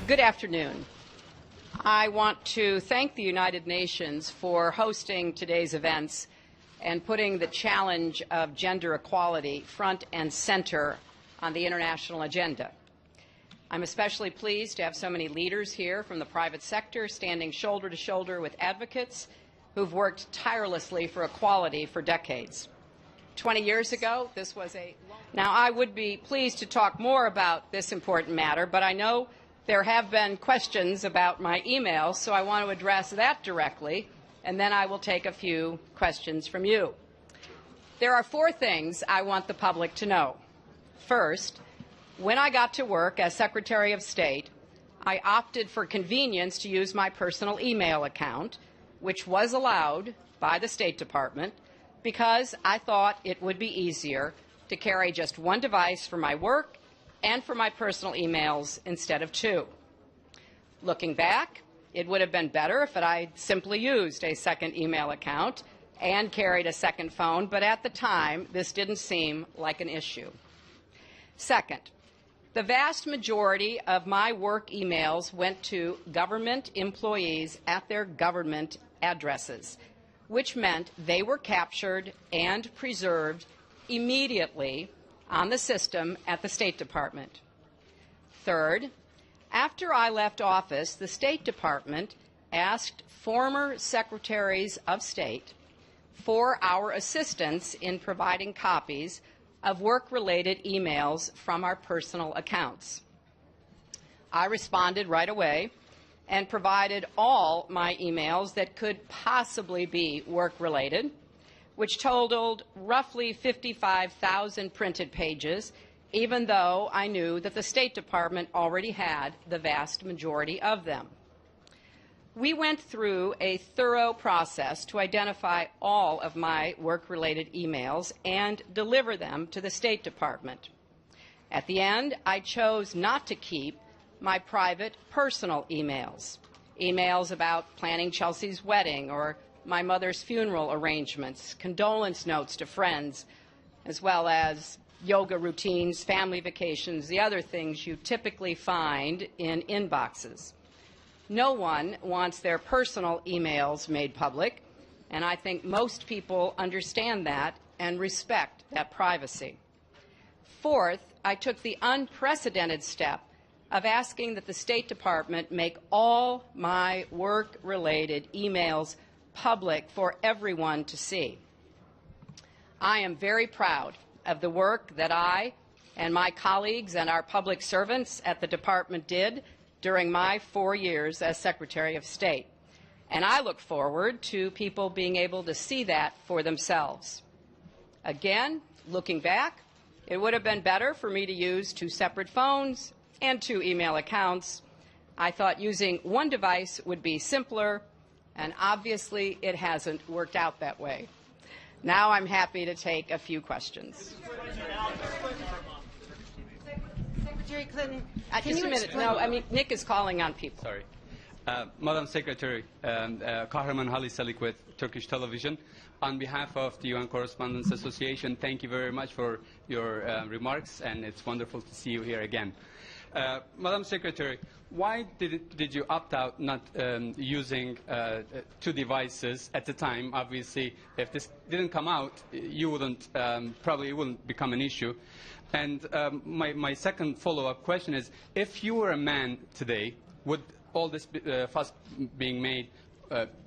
Good afternoon. I want to thank the United Nations for hosting today's events and putting the challenge of gender equality front and center on the international agenda. I'm especially pleased to have so many leaders here from the private sector standing shoulder to shoulder with advocates who've worked tirelessly for equality for decades. 20 years ago, this was a... Now, I would be pleased to talk more about this important matter, but I know there have been questions about my emails, so I want to address that directly, and then I will take a few questions from you. There are 4 things I want the public to know. First, when I got to work as Secretary of State, I opted for convenience to use my personal email account, which was allowed by the State Department, because I thought it would be easier to carry just one device for my work and for my personal emails instead of 2. Looking back, it would have been better if I'd simply used a second email account and carried a second phone, but at the time, this didn't seem like an issue. Second, the vast majority of my work emails went to government employees at their government addresses, which meant they were captured and preserved immediately on the system at the State Department. Third, after I left office, the State Department asked former Secretaries of State for our assistance in providing copies of work-related emails from our personal accounts. I responded right away and provided all my emails that could possibly be work-related, which totaled roughly 55,000 printed pages, even though I knew that the State Department already had the vast majority of them. We went through a thorough process to identify all of my work-related emails and deliver them to the State Department. At the end, I chose not to keep my private personal emails, emails about planning Chelsea's wedding or my mother's funeral arrangements, condolence notes to friends, as well as yoga routines, family vacations, the other things you typically find in inboxes. No one wants their personal emails made public, and I think most people understand that and respect that privacy. Fourth, I took the unprecedented step of asking that the State Department make all my work-related emails public for everyone to see. I am very proud of the work that I and my colleagues and our public servants at the Department did during my 4 years as Secretary of State, and I look forward to people being able to see that for themselves. Again, looking back, it would have been better for me to use 2 separate phones and 2 email accounts. I thought using one device would be simpler, and obviously it hasn't worked out that way. Now I'm happy to take a few questions. Secretary Clinton, Just a minute. No, I mean, Nick is calling on people. Sorry. Madam Secretary, Kahraman Halis Salik with Turkish Television. On behalf of the UN Correspondents Association, thank you very much for your remarks, and it's wonderful to see you here again. Madam Secretary, why did you opt out not using 2 devices at the time? Obviously, if this didn't come out, you wouldn't probably wouldn't become an issue. And my second follow-up question is: if you were a man today, would all this fuss being made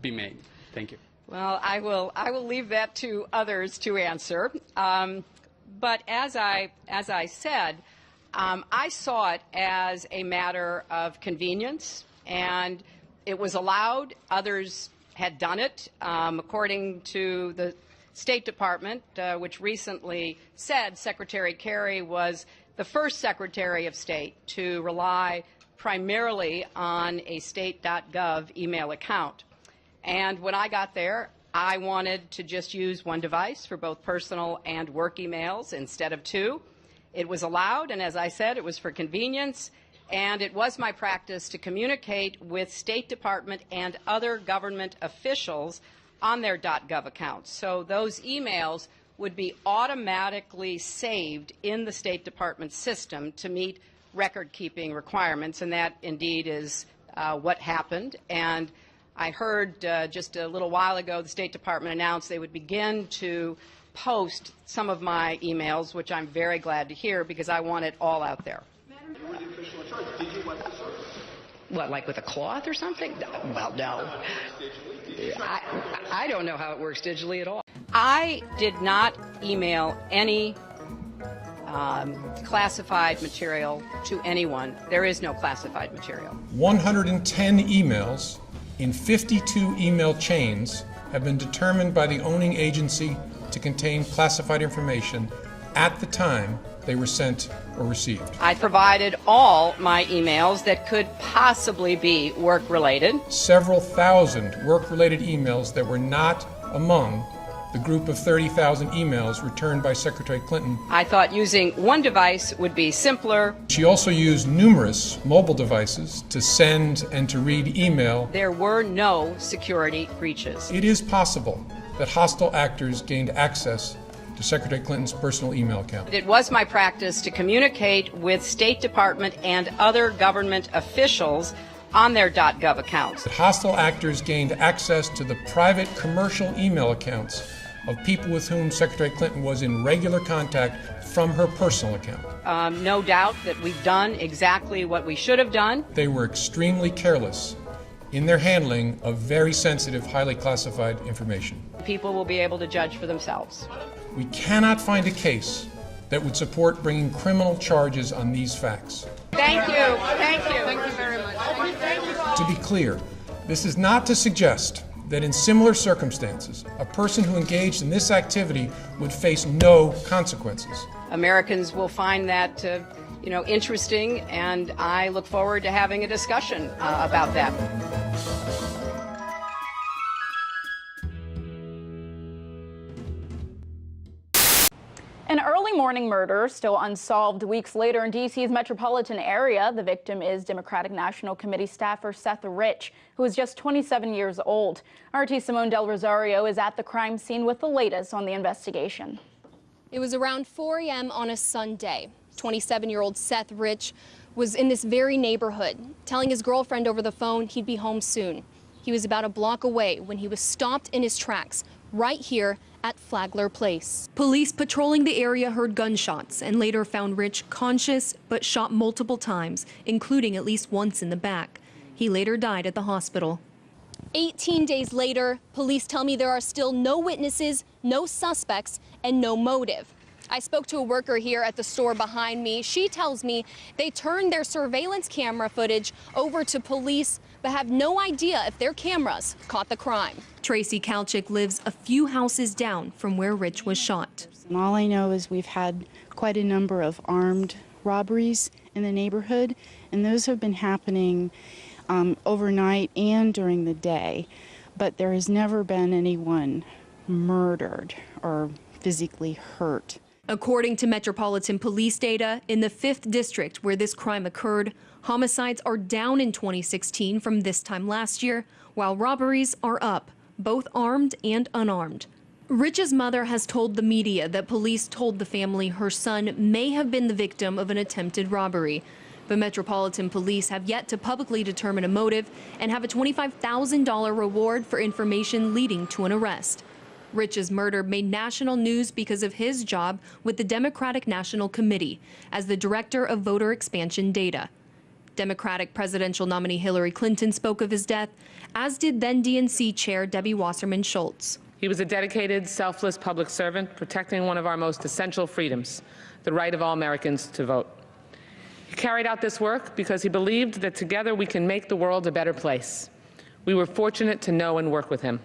be made? Thank you. Well, I will leave that to others to answer. But as I said, I saw it as a matter of convenience, and it was allowed. Others had done it. According to the State Department, which recently said Secretary Kerry was the first Secretary of State to rely primarily on a state.gov email account. And when I got there, I wanted to just use one device for both personal and work emails instead of 2. It was allowed, and as I said, it was for convenience, and it was my practice to communicate with State Department and other government officials on their .gov accounts. So those emails would be automatically saved in the State Department system to meet record-keeping requirements, and that indeed is what happened. And I heard just a little while ago the State Department announced they would begin to post some of my emails, which I'm very glad to hear because I want it all out there. You were the official in charge. Did you wipe the surface? What, like with a cloth or something? Well, no. I don't know how it works digitally at all. I did not email any classified material to anyone. There is no classified material. 110 emails in 52 email chains have been determined by the owning agency to contain classified information at the time they were sent or received. I provided all my emails that could possibly be work-related. Several thousand work-related emails that were not among the group of 30,000 emails returned by Secretary Clinton. I thought using one device would be simpler. She also used numerous mobile devices to send and to read email. There were no security breaches. It is possible that hostile actors gained access to Secretary Clinton's personal email account. It was my practice to communicate with State Department and other government officials on their .gov accounts. That hostile actors gained access to the private commercial email accounts of people with whom Secretary Clinton was in regular contact from her personal account. No doubt that we've done exactly what we should have done. They were extremely careless in their handling of very sensitive, highly classified information. People will be able to judge for themselves. We cannot find a case that would support bringing criminal charges on these facts. Thank you. Thank you. Thank you very much. To be clear, this is not to suggest that in similar circumstances, a person who engaged in this activity would face no consequences. Americans will find that, interesting, and I look forward to having a discussion about that. An early morning murder still unsolved weeks later in D.C.'s metropolitan area. The victim is Democratic National Committee staffer Seth Rich, who is just 27 years old. RT Simone Del Rosario is at the crime scene with the latest on the investigation. It was around 4 a.m. on a Sunday. 27-year-old Seth Rich was in this very neighborhood, telling his girlfriend over the phone he'd be home soon. He was about a block away when he was stopped in his tracks right here at Flagler Place. Police patrolling the area heard gunshots and later found Rich conscious but shot multiple times, including at least once in the back. He later died at the hospital. 18 days later, police tell me there are still no witnesses, no suspects, and no motive. I spoke to a worker here at the store behind me. She tells me they turned their surveillance camera footage over to police, but have no idea if their cameras caught the crime. Tracy Kalchik lives a few houses down from where Rich was shot. All I know is we've had quite a number of armed robberies in the neighborhood, and those have been happening overnight and during the day, but there has never been anyone murdered or physically hurt. According to Metropolitan Police data, in the 5th District where this crime occurred, homicides are down in 2016 from this time last year, while robberies are up, both armed and unarmed. Rich's mother has told the media that police told the family her son may have been the victim of an attempted robbery. But Metropolitan Police have yet to publicly determine a motive and have a $25,000 reward for information leading to an arrest. Rich's murder made national news because of his job with the Democratic National Committee as the director of voter expansion data. Democratic presidential nominee Hillary Clinton spoke of his death, as did then DNC Chair Debbie Wasserman Schultz. He was a dedicated, selfless public servant, protecting one of our most essential freedoms, the right of all Americans to vote. He carried out this work because he believed that together we can make the world a better place. We were fortunate to know and work with him.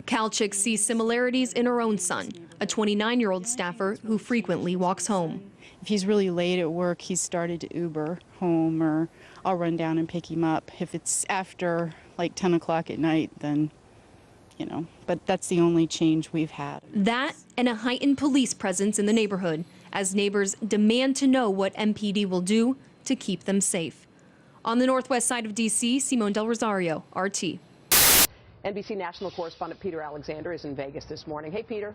Kalchik sees similarities in her own son, a 29-year-old staffer who frequently walks home. If he's really late at work, he's started to Uber home, or I'll run down and pick him up. If it's after like 10 o'clock at night, then, but that's the only change we've had. That and a heightened police presence in the neighborhood as neighbors demand to know what MPD will do to keep them safe. On the northwest side of D.C., Simone Del Rosario, RT. NBC national correspondent Peter Alexander is in Vegas this morning. Hey, Peter.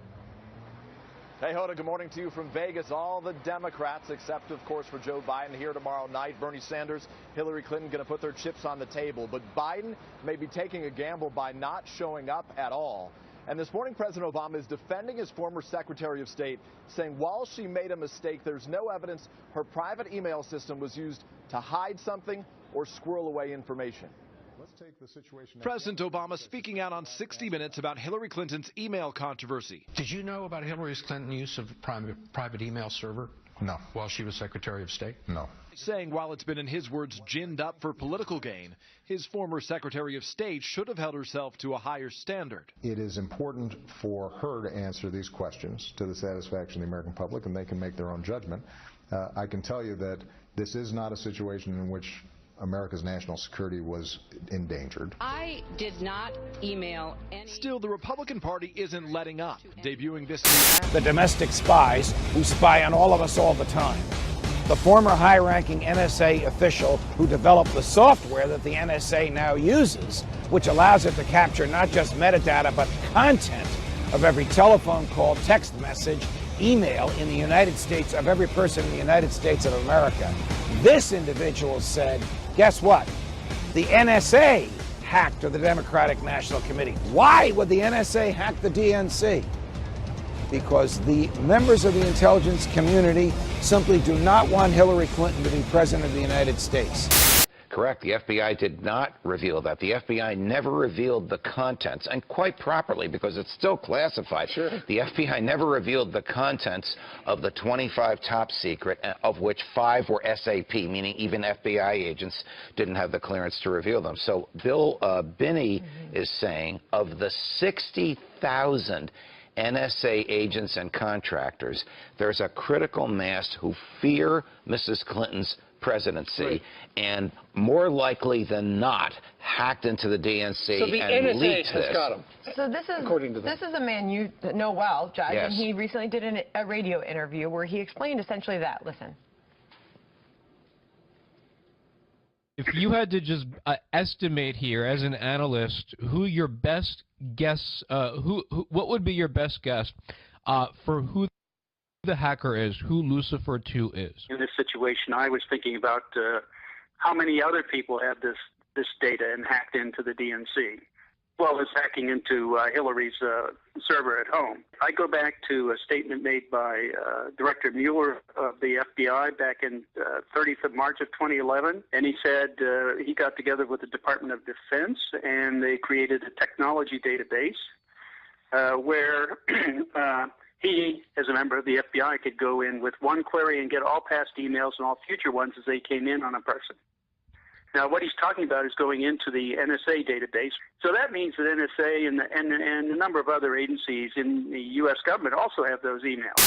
Hey, Hoda, good morning to you from Vegas. All the Democrats, except, of course, for Joe Biden, here tomorrow night. Bernie Sanders, Hillary Clinton going to put their chips on the table. But Biden may be taking a gamble by not showing up at all. And this morning, President Obama is defending his former Secretary of State, saying while she made a mistake, there's no evidence her private email system was used to hide something or squirrel away information. Let's take the situation. President Obama speaking out on 60 Minutes about Hillary Clinton's email controversy. Did you know about Hillary's Clinton use of private email server? No. While she was Secretary of State? No. Saying while it's been, in his words, ginned up for political gain, his former Secretary of State should have held herself to a higher standard. It is important for her to answer these questions to the satisfaction of the American public, and they can make their own judgment. I can tell you that this is not a situation in which America's national security was endangered. I did not email any. Still, the Republican Party isn't letting up, debuting this new app. The domestic spies who spy on all of us all the time. The former high-ranking NSA official who developed the software that the NSA now uses, which allows it to capture not just metadata, but content of every telephone call, text message, email in the United States of every person in the United States of America. This individual said, guess what? The NSA hacked the Democratic National Committee. Why would the NSA hack the DNC? Because the members of the intelligence community simply do not want Hillary Clinton to be president of the United States. Correct. The FBI did not reveal that. The FBI never revealed the contents, and quite properly, because it's still classified. Sure. The FBI never revealed the contents of the 25 top secret, of which 5 were SAP, meaning even FBI agents didn't have the clearance to reveal them. So Bill Binney is saying of the 60,000 NSA agents and contractors, there's a critical mass who fear Mrs. Clinton's presidency, right, and more likely than not hacked into the DNC so the and NSA leaked this. Got him. So this is a man you know well, Judge, yes, and he recently did a radio interview where he explained essentially that. Listen. If you had to just estimate here as an analyst who your best guess, what would be your best guess for who the hacker is, who Lucifer 2 is? In this situation, I was thinking about how many other people have this data and hacked into the DNC. Well, it's hacking into Hillary's server at home. I go back to a statement made by Director Mueller of the FBI back in 30th of March of 2011, and he said he got together with the Department of Defense and they created a technology database where he, as a member of the FBI, could go in with one query and get all past emails and all future ones as they came in on a person. Now, what he's talking about is going into the NSA database. So that means that NSA and a number of other agencies in the U.S. government also have those emails.